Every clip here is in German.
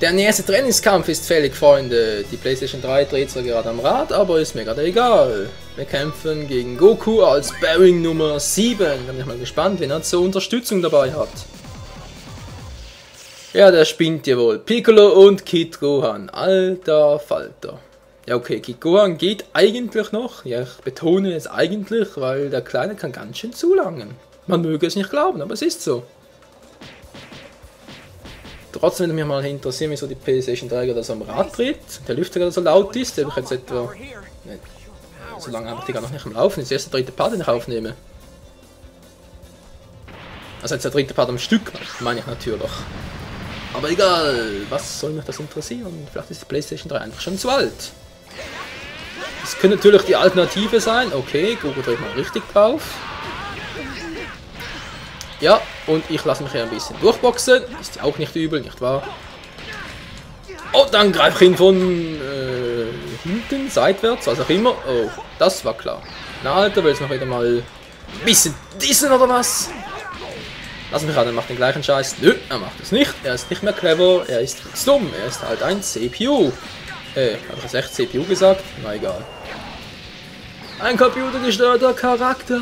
Der nächste Trainingskampf ist fällig, Freunde. Die PlayStation 3 dreht zwar gerade am Rad, aber ist mir gerade egal. Wir kämpfen gegen Goku als Bearing Nummer 7. Da bin ich mal gespannt, wen er zur Unterstützung dabei hat. Ja, der spinnt ja wohl. Piccolo und Kid Gohan. Alter Falter. Ja, okay, Kid Gohan geht eigentlich noch. Ja, ich betone es eigentlich, weil der Kleine kann ganz schön zulangen. Man möge es nicht glauben, aber es ist so. Trotzdem würde mich mal interessieren, wieso die PlayStation 3 gerade so am Rad dreht. Der Lüfter gerade so laut ist. Der habe ich jetzt etwa... Nicht, so lange habe ich die gar noch nicht am Laufen. Das ist der erste dritte Part, den ich aufnehme. Also jetzt der dritte Part am Stück, meine ich natürlich. Aber egal, was soll mich das interessieren? Vielleicht ist die PlayStation 3 einfach schon zu alt. Das könnte natürlich die Alternative sein. Okay, Goku dreht mal richtig drauf. Ja, und ich lasse mich hier ein bisschen durchboxen. Ist ja auch nicht übel, nicht wahr? Und dann greife ich ihn von hinten, seitwärts, was auch immer. Oh, das war klar. Na Alter, willst du noch wieder mal ein bisschen dissen oder was? Lass mich ran, er macht den gleichen Scheiß. Nö, er macht es nicht. Er ist nicht mehr clever, er ist dumm. Er ist halt ein CPU. Habe ich jetzt echt CPU gesagt? Na egal. Ein computergesteuerter Charakter.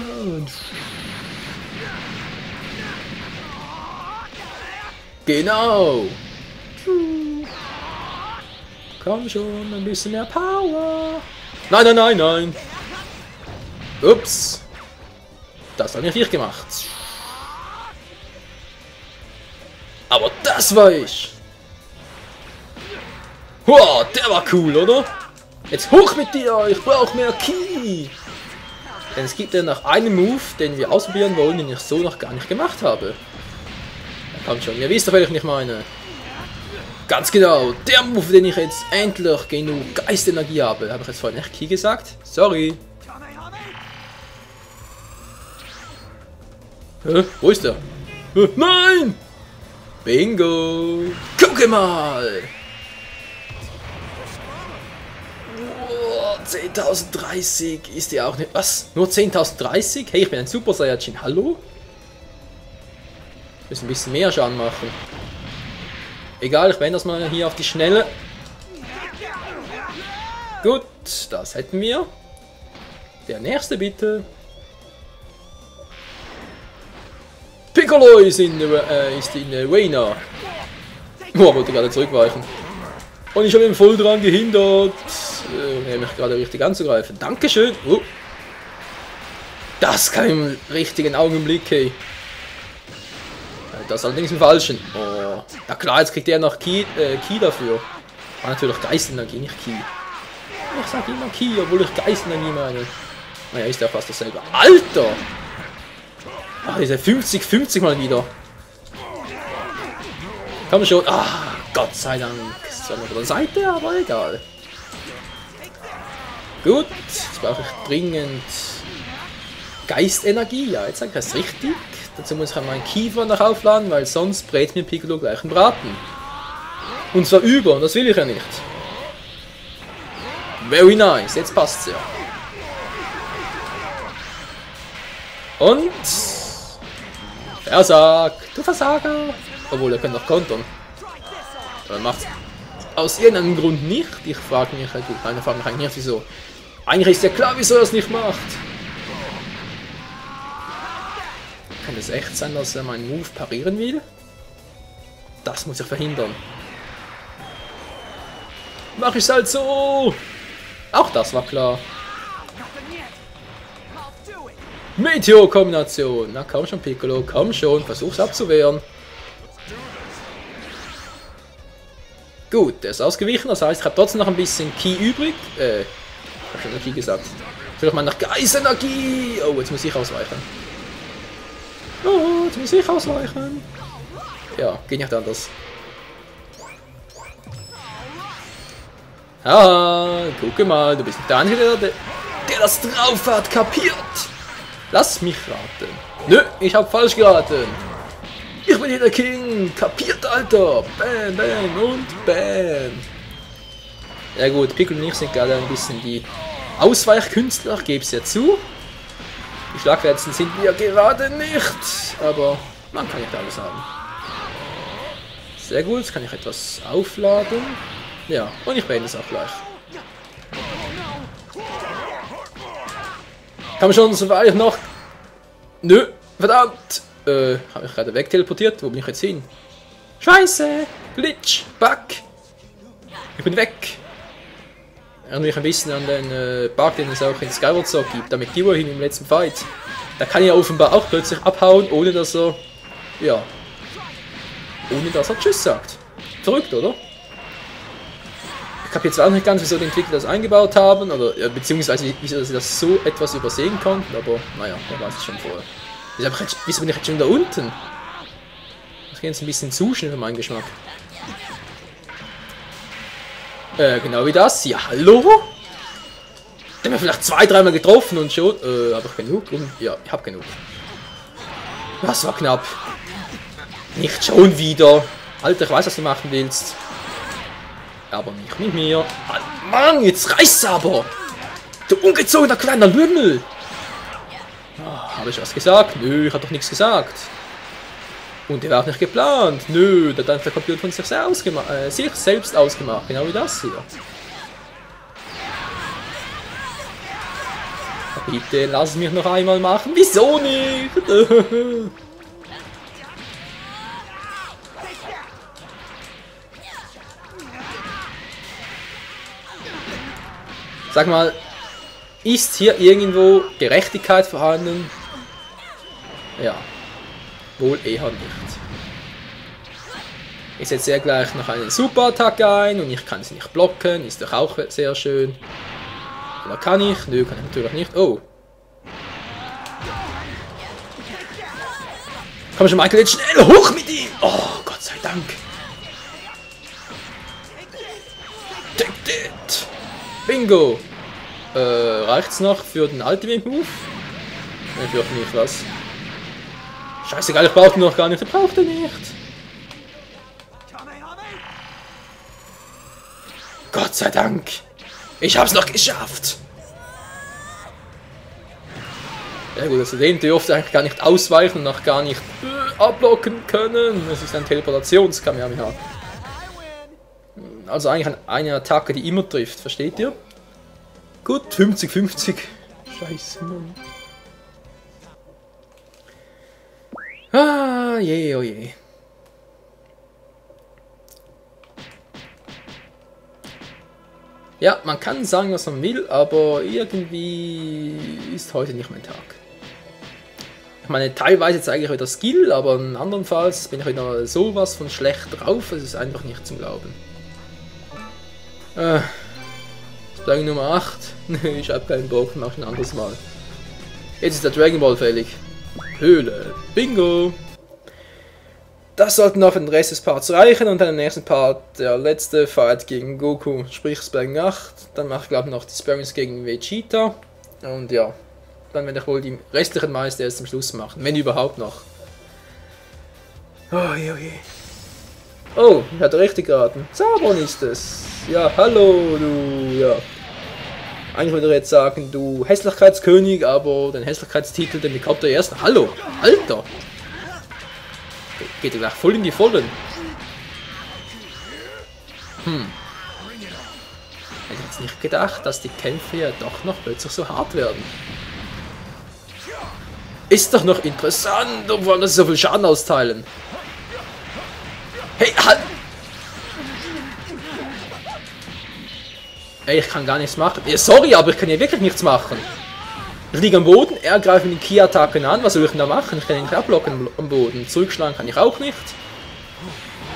Genau. Komm schon, ein bisschen mehr Power. Nein, nein, nein, nein. Ups. Das habe ich gemacht. Aber das war ich. Wow, der war cool, oder? Jetzt hoch mit dir, ich brauche mehr Ki. Denn es gibt ja noch einen Move, den wir ausprobieren wollen, den ich so noch gar nicht gemacht habe. Kommt schon, ihr wisst doch, welchen ich meine. Ganz genau, der Move, den ich jetzt endlich genug Geistenergie habe. Habe ich jetzt vorhin echt Ki gesagt? Sorry. Hä? Wo ist der? Nein! Bingo! Gucke mal! Oh, 10.030 ist ja auch nicht... Was? Nur 10.030? Hey, ich bin ein Super Saiyajin. Hallo? Müssen ein bisschen mehr Schaden machen. Egal, ich beende das mal hier auf die Schnelle. Gut, das hätten wir. Der nächste bitte. Piccolo ist in Wayne. Oh, wollte gerade zurückweichen. Und ich habe ihn voll dran gehindert, mich gerade richtig anzugreifen. Dankeschön. Das kam im richtigen Augenblick, hey. Das allerdings im Falschen. Oh. Ja klar, jetzt kriegt er noch Ki dafür. War natürlich Geistenergie, nicht Ki. Ich sag immer Ki, obwohl ich Geistenergie meine. Naja, ist ja fast dasselbe. Alter! Ach, diese 50-50 mal wieder. Komm schon. Ah, Gott sei Dank. Ist zwar noch von der Seite, aber egal. Gut, jetzt brauche ich dringend Geistenergie. Ja, jetzt sage ich das richtig. Dazu muss ich meinen Kiefer noch aufladen, weil sonst brät mir Piccolo gleich einen Braten. Und zwar über, und das will ich ja nicht. Very nice, jetzt passt's ja. Und... Versag, du Versager! Obwohl, er kann doch kontern. Aber macht's aus irgendeinem Grund nicht. Ich frage mich, gut, meine Frage mich eigentlich nicht, wieso. Eigentlich ist ja klar, wieso er es nicht macht. Kann es echt sein, dass er meinen Move parieren will? Das muss ich verhindern. Mach ich's halt so! Auch das war klar. Meteor-Kombination. Na komm schon, Piccolo, komm schon, versuch's abzuwehren. Gut, der ist ausgewichen, das heißt, ich habe trotzdem noch ein bisschen Ki übrig. Ich habe schon Ki gesagt. Vielleicht mal nach Geistenergie. Oh, jetzt muss ich ausweichen. Oh, jetzt muss ich ausweichen. Ja, geht nicht anders. Ah, gucke mal, du bist der Einzige, der das drauf hat, kapiert. Lass mich raten. Nö, ich hab falsch geraten. Ich bin hier der King. Kapiert, Alter. Bam, bam und bam. Ja gut, Piccolo und ich sind gerade ein bisschen die Ausweichkünstler, ich gebe es ja zu. Die Schlagfertigsten sind wir gerade nicht. Aber man kann nicht alles haben. Sehr gut, jetzt kann ich etwas aufladen. Ja, und ich beende es auch gleich. Kann man schon so weit noch... Nö, verdammt! Habe ich gerade wegteleportiert? Wo bin ich jetzt hin? Scheiße! Glitch! Bug! Ich bin weg! Erinnere mich ein bisschen an den Bug, den es auch in Skyward Sword gibt, da mit Giwahin im letzten Fight. Da kann er offenbar auch plötzlich abhauen, ohne dass er... Ja... Ohne dass er Tschüss sagt. Verrückt, oder? Ich habe jetzt auch nicht ganz, wieso die Entwickler das eingebaut haben, oder beziehungsweise wieso sie das so etwas übersehen konnten, aber naja, man weiß es schon vorher. Wieso bin ich jetzt schon da unten? Das geht jetzt ein bisschen zu schnell für meinen Geschmack. Genau wie das. Ja, hallo? Den haben wir vielleicht 2-3 Mal getroffen und schon. Habe ich genug? Ja, ich habe genug. Das war knapp. Nicht schon wieder. Alter, ich weiß, was du machen willst. Aber nicht mit mir. Mann, jetzt reiß's aber! Du ungezogener kleiner Lümmel! Oh, habe ich was gesagt? Nö, ich habe doch nichts gesagt. Und der war auch nicht geplant. Nö, der hat der Computer von sich selbst ausgemacht. Genau wie das hier. Bitte, lass mich noch einmal machen. Wieso nicht? Sag mal, ist hier irgendwo Gerechtigkeit vorhanden? Ja, wohl eher nicht. Ich setze ja gleich noch eine Superattacke ein und ich kann sie nicht blocken, ist doch auch sehr schön. Oder kann ich? Nö, kann ich natürlich nicht. Oh. Komm schon, Michael, jetzt schnell hoch mit ihm! Oh, Gott sei Dank. Take that! Bingo! Reicht's noch für den Ultimate Move? Ne, für mich was. Scheißegal, ich brauche ihn noch gar nicht. Ich brauche den nicht. Gott sei Dank! Ich hab's noch geschafft! Ja gut, also den dürfte eigentlich gar nicht ausweichen und noch gar nicht abblocken können. Es ist ein Teleportations-Kamehameha. Also eigentlich eine Attacke, die immer trifft, versteht ihr? Gut, 50-50. Scheiße, Mann. Ah, je, oh je. Ja, man kann sagen, was man will, aber irgendwie ist heute nicht mein Tag. Ich meine, teilweise zeige ich wieder Skill, aber andernfalls bin ich wieder sowas von schlecht drauf, es ist einfach nicht zum Glauben. Splung Nummer 8. Nee, ich hab keinen Bock, mach ein anderes Mal. Jetzt ist der Dragon Ball fällig. Höhle. Bingo! Das sollten noch für den Rest des Parts reichen und dann im nächsten Part der letzte Fight gegen Goku, sprich Splung 8. Dann mache ich glaube ich noch die Sparrings gegen Vegeta. Und ja, dann werde ich wohl die restlichen Meister erst zum Schluss machen, wenn überhaupt noch. Oh je, oh je. Oh, ich hatte richtig geraten. Sabon ist es. Ja, hallo, du, ja. Eigentlich würde ich jetzt sagen, du Hässlichkeitskönig, aber den Hässlichkeitstitel, den bekommt er erst. Hallo, Alter! Geht er gleich voll in die Vollen. Hätte jetzt nicht gedacht, dass die Kämpfe ja doch noch plötzlich so hart werden. Ist doch noch interessant, obwohl das so viel Schaden austeilen. Hey, halt! Ey, ich kann gar nichts machen. Sorry, aber ich kann hier wirklich nichts machen. Ich liege am Boden, er greift mit den Ki-Attacken an. Was soll ich denn da machen? Ich kann ihn nicht abblocken am Boden. Zurückschlagen kann ich auch nicht.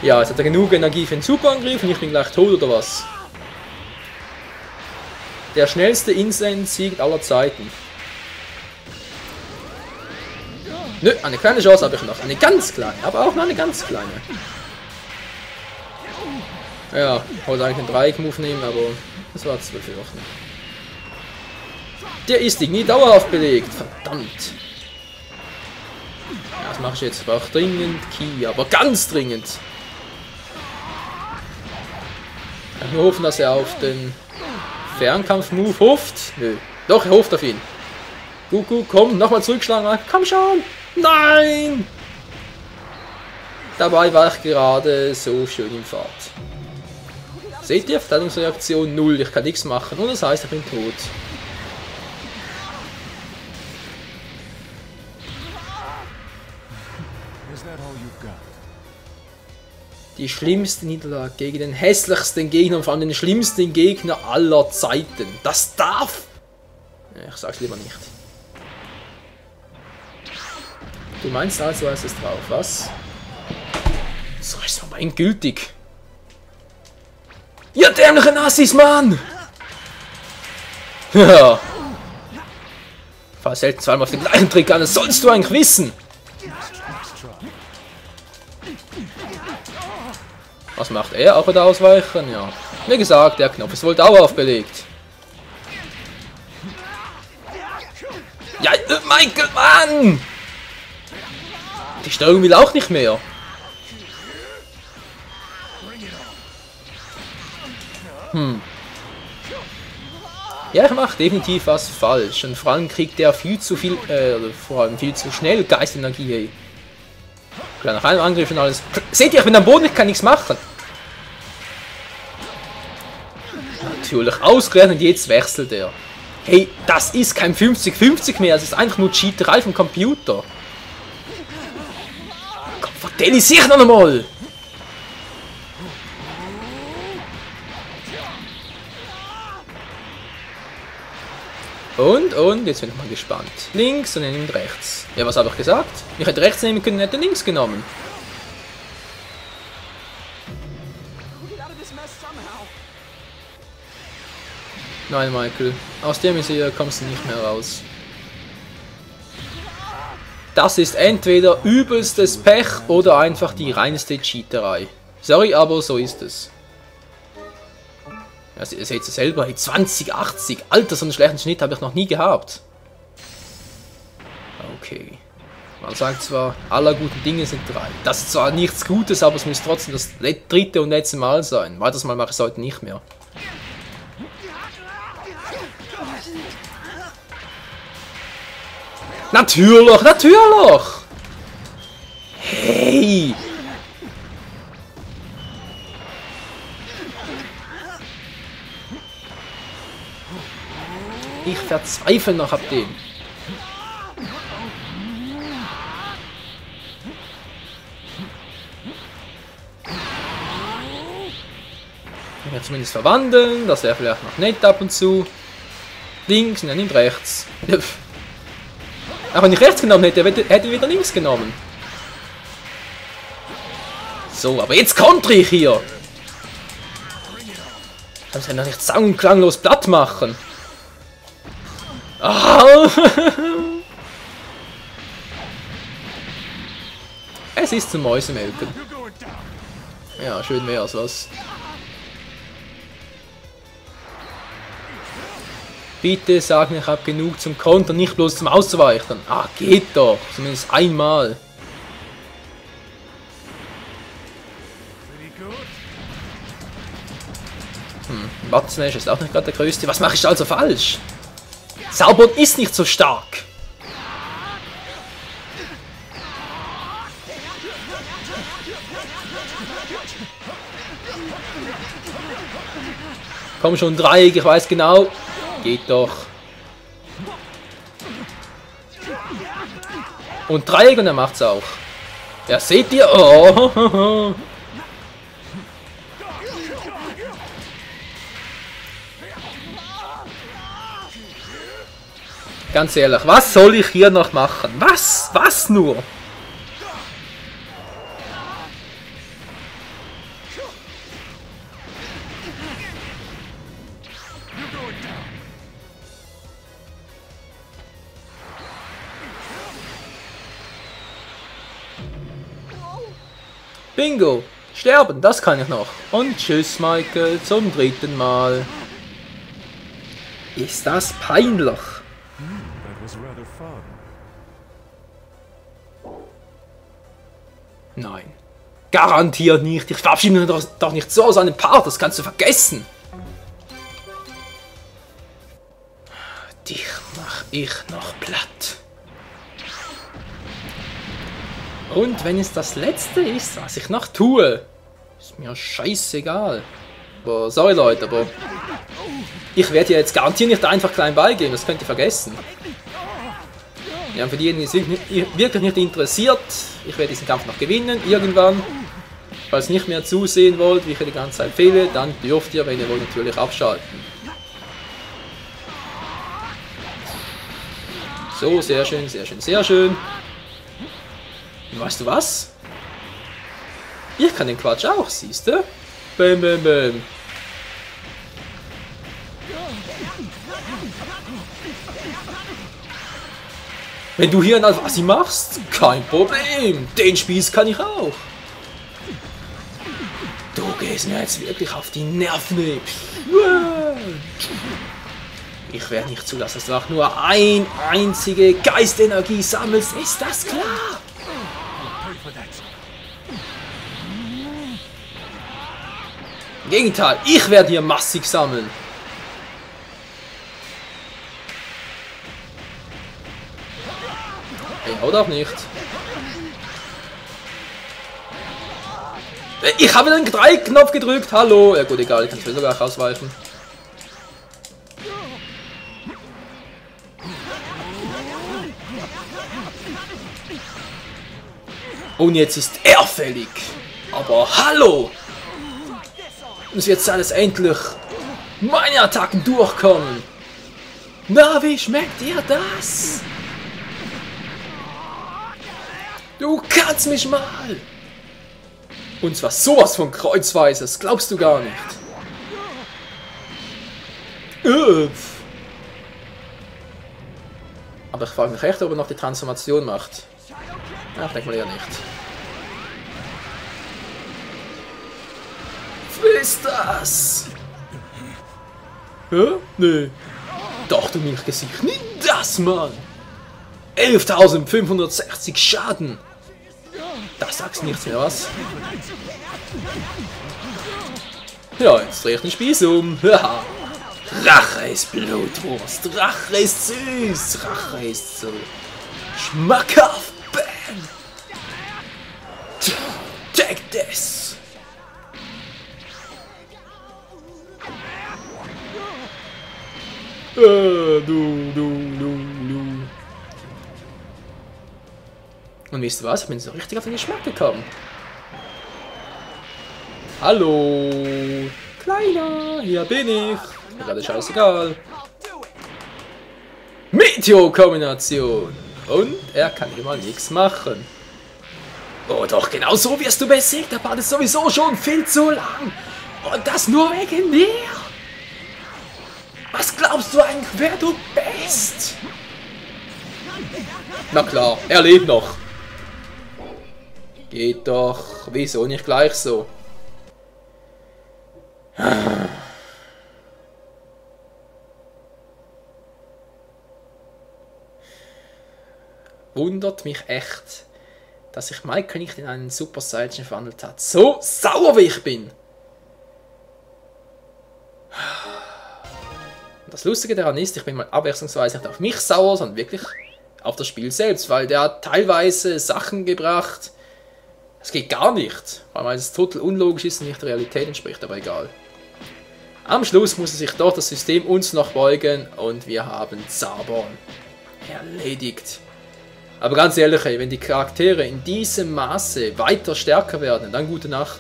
Ja, jetzt hat er genug Energie für den Superangriff und ich bin gleich tot oder was? Der schnellste Insane-Sieg aller Zeiten. Nö, eine kleine Chance habe ich noch. Eine ganz kleine, aber auch noch eine ganz kleine. Ja, ich wollte eigentlich einen Dreieck-Move nehmen, aber das war zu befürchten. Der ist irgendwie dauerhaft belegt. Verdammt. Ja, was mache ich jetzt? Ich brauche dringend Ki, aber ganz dringend. Ich kann nur hoffen, dass er auf den Fernkampf-Move hofft. Nö. Doch, er hofft auf ihn. Goku, komm, nochmal zurückschlagen. Komm schon. Nein! Dabei war ich gerade so schön im Fahrt. Seht ihr? Verteidigungsreaktion 0. Ich kann nichts machen. Und das heißt, ich bin tot. Die schlimmste Niederlage gegen den hässlichsten Gegner und vor allem den schlimmsten Gegner aller Zeiten. Das darf... Ich sag's lieber nicht. Du meinst also, es ist drauf, was? So ist es aber endgültig. Ihr dämliche Nazis, Mann! Ja. Fahr selten zweimal auf den gleichen Trick an, das sollst du eigentlich wissen. Was macht er? Auch wieder ausweichen? Ja. Wie gesagt, der Knopf ist wohl daueraufgelegt. Ja, Michael, Mann! Die Steuerung will auch nicht mehr. Ja, ich mache definitiv was falsch. Und vor allem kriegt der viel zu viel, vor allem viel zu schnell Geistenergie, hey. Klar, nach einem Angriff und alles. Seht ihr, ich bin am Boden, ich kann nichts machen. Natürlich, ausgerechnet jetzt wechselt er. Hey, das ist kein 50-50 mehr, das ist einfach nur Cheaterei vom Computer. Komm, vertell ich sich noch einmal! Und, jetzt bin ich mal gespannt. Links und dann nimmt rechts. Ja, was habe ich gesagt? Ich hätte rechts nehmen können, hätte links genommen. Nein, Michael. Aus dem hier kommst du nicht mehr raus. Das ist entweder übelstes Pech oder einfach die reinste Cheaterei. Sorry, aber so ist es. Ja, ihr seht es selber, 2080. Alter, so einen schlechten Schnitt habe ich noch nie gehabt. Okay. Man sagt zwar, aller guten Dinge sind 3. Das ist zwar nichts Gutes, aber es muss trotzdem das dritte und letzte Mal sein. Weiteres Mal mache ich es heute nicht mehr. Natürlich, natürlich! Hey! Ich verzweifle noch ab dem. Ich kann zumindest verwandeln, das wäre vielleicht noch nett ab und zu. Links und dann nimmt rechts. Auch wenn ich rechts genommen hätte, hätte ich wieder links genommen. So, aber jetzt kontre ich hier. Kann ich noch nicht sang- und klanglos platt machen. Oh. Es ist zum Mäusemelken. Ja, schön wär's, was? Bitte sag mir, ich habe genug zum Kontern, nicht bloß zum Ausweichen. Ah, geht doch. Zumindest einmal. Wattensmash ist auch nicht gerade der größte. Was mache ich also falsch? Sauron ist nicht so stark. Komm schon, Dreieck, ich weiß genau. Geht doch. Und Dreieck und er macht's auch. Ja, seht ihr? Oh. Ganz ehrlich, was soll ich hier noch machen? Was? Was nur? Bingo! Sterben, das kann ich noch. Und tschüss, Michael, zum 3. Mal. Ist das peinlich? Nein. Garantiert nicht. Ich verabschiede mich doch nicht so aus einem Part, das kannst du vergessen. Dich mach ich noch platt. Und wenn es das Letzte ist, was ich noch tue, ist mir scheißegal. Aber, sorry Leute, aber ich werde ja jetzt garantiert nicht einfach klein beigeben, das könnt ihr vergessen. Ja, für diejenigen, die es wirklich nicht interessiert, ich werde diesen Kampf noch gewinnen, irgendwann. Falls ihr nicht mehr zusehen wollt, wie ich die ganze Zeit fehle, dann dürft ihr, wenn ihr wollt, natürlich abschalten. So, sehr schön, sehr schön, sehr schön. Und weißt du was? Ich kann den Quatsch auch, siehst du? Bäm, bäm, bäm. Wenn du hier ein Alvasi machst, kein Problem. Den Spieß kann ich auch. Du gehst mir jetzt wirklich auf die Nerven. Ich werde nicht zulassen, dass du auch nur eine einzige Geistenergie sammelst. Ist das klar? Im Gegenteil, ich werde hier massig sammeln. Hey, oder auch nicht. Ich habe den 3-Knopf gedrückt. Hallo. Ja gut, egal, ich kann es sogar ausweichen. Und jetzt ist er fällig. Aber hallo. Muss jetzt alles endlich meine Attacken durchkommen. Na, wie schmeckt dir das? Du kannst mich mal. Und zwar sowas von kreuzweise, das glaubst du gar nicht. Aber ich frage mich echt, ob er noch die Transformation macht. Ja, ich denke mal eher nicht. Friss das! Hä? Nee. Doch, du Milchgesicht. Nimm das, Mann! 11.560 Schaden! Das sagst nichts mehr, was? Ja, jetzt drehe ich den Spieß um. Rache ist Blutwurst. Rache ist süß. Rache ist so schmackhaft. Bam! Take this! Und wisst ihr was? Ich bin so richtig auf den Geschmack gekommen. Hallo! Kleiner! Hier bin ich! Gerade scheißegal. Meteor-Kombination! Und er kann immer nichts machen. Oh doch, genau so wirst du besiegt. Der Part ist sowieso schon viel zu lang. Und das nur wegen dir. Was glaubst du eigentlich, wer du bist? Na klar, er lebt noch. Geht doch. Wieso nicht gleich so? Wundert mich echt, dass sich Michael nicht in einen Super Saiyan verwandelt hat. So sauer wie ich bin. Und das Lustige daran ist, ich bin mal abwechslungsweise nicht auf mich sauer, sondern wirklich auf das Spiel selbst, weil der hat teilweise Sachen gebracht. Das geht gar nicht, weil es total unlogisch ist und nicht der Realität entspricht, aber egal. Am Schluss muss sich doch das System uns noch beugen und wir haben Zarbon erledigt. Aber ganz ehrlich, ey, wenn die Charaktere in diesem Maße weiter stärker werden, dann gute Nacht.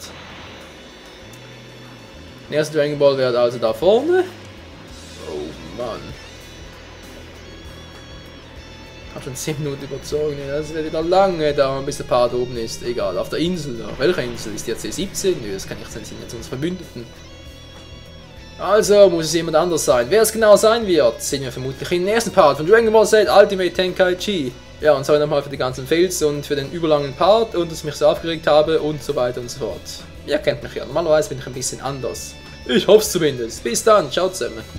Der erste Dragon Ball wird also da vorne. Oh Mann. Ich habe schon 10 Minuten überzogen. Das wird wieder lange dauern, bis der Part oben ist. Egal, auf der Insel. Auf welcher Insel? Ist die jetzt C17? Nö, das kann nicht sein, das sind jetzt unsere Verbündeten. Also muss es jemand anders sein. Wer es genau sein wird, sehen wir vermutlich im ersten Part von Dragon Ball Z Ultimate Tenkaichi. Ja, und sorry nochmal für die ganzen Fails und für den überlangen Part und dass ich mich so aufgeregt habe und so weiter und so fort. Ihr kennt mich ja, normalerweise bin ich ein bisschen anders. Ich hoffe es zumindest. Bis dann, ciao zusammen.